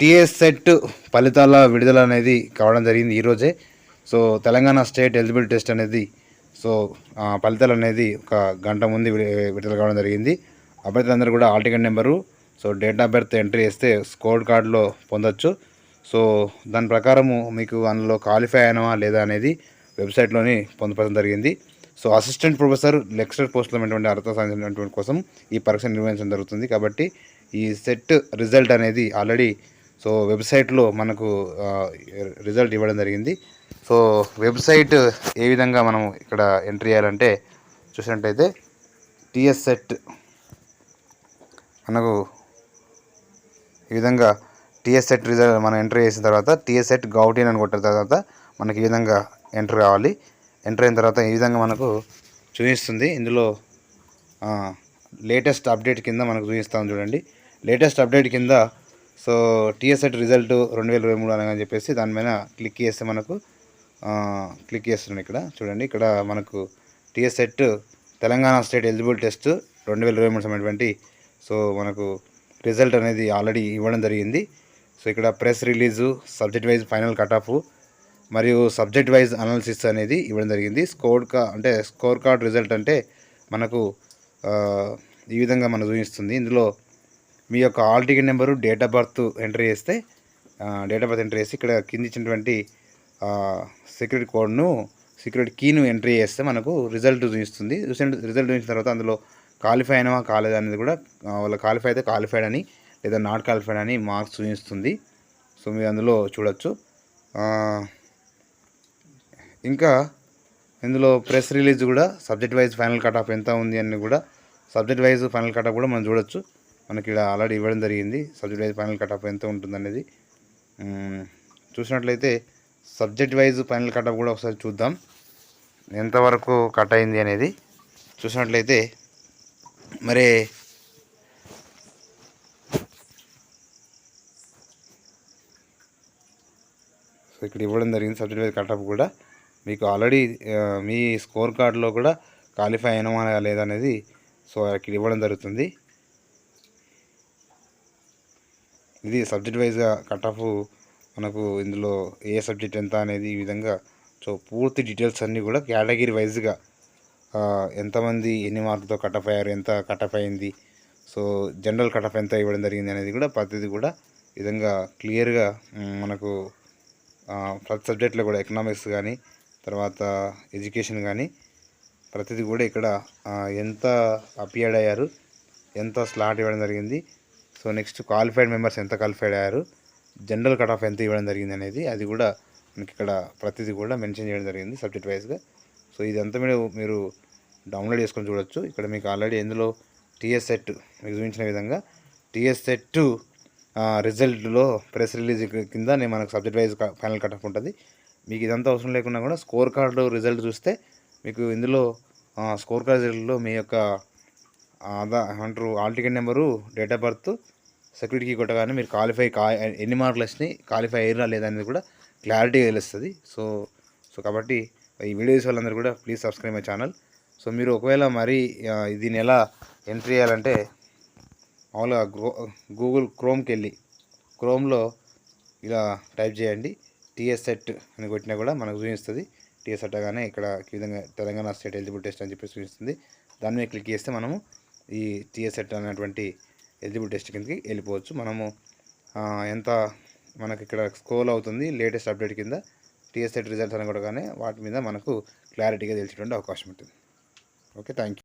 TS set ఫలితాల విడుదల అనేది కావడం జరిగింది ఈరోజే. So Telangana state eligibility test అనేది ఫలితాలు అనేది ఒక గంట ముందు విడుదల కావడం జరిగింది. అభ్యర్థులందరూ కూడా hall ticket number, so date of birth entry చేస్తే స్కోర్ కార్డులో పొందొచ్చు. సో దాని ప్రకారము మీకు అందులో క్వాలిఫై అయినవా లేదా అనేది వెబ్సైట్లోని పొందుపరచడం జరిగింది. సో అసిస్టెంట్ ప్రొఫెసర్ లెక్చరర్ పోస్టులో ఉన్నటువంటి అర్హత సాధించినటువంటి కోసం ఈ పరీక్ష నిర్వహించడం జరుగుతుంది. కాబట్టి ఈ సెట్ రిజల్ట్ అనేది ఆల్రెడీ వెబ్సైట్లో మనకు రిజల్ట్ ఇవ్వడం జరిగింది. సో వెబ్సైట్ ఏ విధంగా మనం ఇక్కడ ఎంట్రీ చేయాలంటే చూసినట్టయితే టీఎస్ సెట్ మనకు ఈ విధంగా టీఎస్ సెట్ రిజల్ట్ మనం ఎంట్రీ చేసిన తర్వాత టీఎస్ సెట్ గౌటిన్ అని కొట్టిన తర్వాత మనకి ఈ విధంగా ఎంటర్ కావాలి. ఎంటర్ అయిన తర్వాత ఈ విధంగా మనకు చూపిస్తుంది. ఇందులో లేటెస్ట్ అప్డేట్ కింద మనకు చూపిస్తాం చూడండి. లేటెస్ట్ అప్డేట్ కింద టీఎస్ సెట్ రిజల్ట్ 2023 అనని చెప్పేసి దాని మీద క్లిక్ చేస్తే మనకు క్లిక్ చేస్తున్నాను. ఇక్కడ చూడండి, ఇక్కడ మనకు TS set Telangana state eligible test 2023 సంబంధించినటువంటి మనకు రిజల్ట్ అనేది ఆల్రెడీ ఇవ్వడం జరిగింది. సో ఇక్కడ press release, subject wise final cut off మరియు సబ్జెక్ట్ వైజ్ అనాలిసిస్ అనేది ఇవ్వడం జరిగింది. స్కోర్ కార్డ్ రిజల్ట్ అంటే మనకు ఈ విధంగా మనకు చూపిస్తుంది. ఇందులో మీ యొక్క hall ticket number, date of birth entry చేస్తే ఇక్కడ కింద ఇచ్చినటువంటి సెక్యూరిటీ కోడ్ను, సెక్యూరిటీ కీను ఎంట్రీ చేస్తే మనకు రిజల్ట్ చూపిస్తుంది. రిజల్ట్ చూసిన తర్వాత అందులో క్వాలిఫై అయినవా కాలేదా అనేది కూడా వాళ్ళ క్వాలిఫై అయితే క్వాలిఫైడ్ అని లేదా నాట్ క్వాలిఫైడ్ అని మార్క్స్ చూపిస్తుంది. సో మీరు అందులో చూడొచ్చు. ఇంకా ఇందులో ప్రెస్ రిలీజ్ కూడా subject wise final cut off ఎంత ఉంది అని కూడా subject wise final cut off కూడా మనం చూడొచ్చు. మనకి ఇక్కడ ఆల్రెడీ ఇవ్వడం జరిగింది subject wise final cut off ఎంత ఉంటుంది అనేది. చూసినట్లయితే subject wise final cut off కూడా ఒకసారి చూద్దాం ఎంతవరకు కట్ అయింది అనేది. చూసినట్లయితే మరి ఇక్కడ ఇవ్వడం జరిగింది సబ్జెక్ట్ వైజ్ కట్ ఆఫ్ కూడా. మీకు ఆల్రెడీ మీ స్కోర్ కార్డులో కూడా క్వాలిఫై అయినమా లేదా అనేది ఇక్కడ ఇవ్వడం జరుగుతుంది. ఇది సబ్జెక్ట్ వైజ్గా కట్ ఆఫ్ మనకు ఇందులో ఏ సబ్జెక్ట్ ఎంత అనేది ఈ విధంగా పూర్తి డీటెయిల్స్ అన్నీ కూడా కేటగిరీ వైజ్గా ఎంతమంది ఎన్ని మార్కులతో కట్ ఆఫ్ అయ్యారు, ఎంత కట్ ఆఫ్ అయింది, జనరల్ కట్ ఆఫ్ ఎంత ఇవ్వడం జరిగింది అనేది కూడా ప్రతిదీ కూడా ఈ విధంగా క్లియర్గా మనకు ప్రతి సబ్జెక్ట్లో కూడా ఎకనామిక్స్ కానీ తర్వాత ఎడ్యుకేషన్ కానీ ప్రతిదీ కూడా ఇక్కడ ఎంత అపియర్డ్ అయ్యారు, ఎంత స్లాట్ ఇవ్వడం జరిగింది, నెక్స్ట్ క్వాలిఫైడ్ మెంబర్స్ ఎంత క్వాలిఫైడ్ అయ్యారు, జనరల్ కట్ ఆఫ్ ఎంత ఇవ్వడం జరిగింది అనేది అది కూడా మనకి ఇక్కడ ప్రతిదీ కూడా మెన్షన్ చేయడం జరిగింది సబ్జెక్ట్ వైజ్గా. ఇదంతా మీరు డౌన్లోడ్ చేసుకొని చూడొచ్చు. ఇక్కడ మీకు ఆల్రెడీ ఎందులో టీఎస్ సెట్ మీకు చూపించిన విధంగా టీఎస్ సెట్ రిజల్ట్లో ప్రెస్ రిలీజ్ కింద మనకు subject wise final cut off ఉంటుంది. మీకు ఇదంతా అవసరం లేకుండా కూడా స్కోర్ కార్డు రిజల్ట్ చూస్తే మీకు ఇందులో స్కోర్ కార్డు రిజల్ట్లో మీ యొక్క hall ticket number, date of birth, security key కొట్టగానే మీరు ఎన్ని మార్కులు వచ్చినాయి, క్వాలిఫై అయ్యారా లేదా అనేది కూడా క్లారిటీగా తెలుస్తుంది. కాబట్టి ఈ వీడియోస్ వాళ్ళందరూ కూడా ప్లీజ్ సబ్స్క్రైబ్ మై ఛానల్. మీరు ఒకవేళ మరి దీన్ని ఎలా ఎంట్రీ చేయాలంటే మామూలుగా గూగుల్ క్రోమ్కి వెళ్ళి క్రోమ్లో ఇలా టైప్ చేయండి టీఎస్ సెట్ అని కొట్టినా కూడా మనకు చూపిస్తుంది. టీఎస్ సెట్ కానీ ఇక్కడ ఈ విధంగా తెలంగాణ స్టేట్ ఎలిజిబుల్ టెస్ట్ అని చెప్పేసి చూపిస్తుంది. దాని మీద క్లిక్ చేస్తే మనము ఈ టీఎస్ సెట్ అనేటువంటి ఎలిజిబుల్ టెస్ట్ కిందకి వెళ్ళిపోవచ్చు. మనము ఎంత మనకి ఇక్కడ స్క్రోల్ అవుతుంది లేటెస్ట్ అప్డేట్ కింద టీఎస్ సెట్ రిజల్ట్స్ అని కూడా కానీ వాటి మీద మనకు క్లారిటీగా తెలిసేటువంటి అవకాశం ఉంటుంది. Okay, thank you.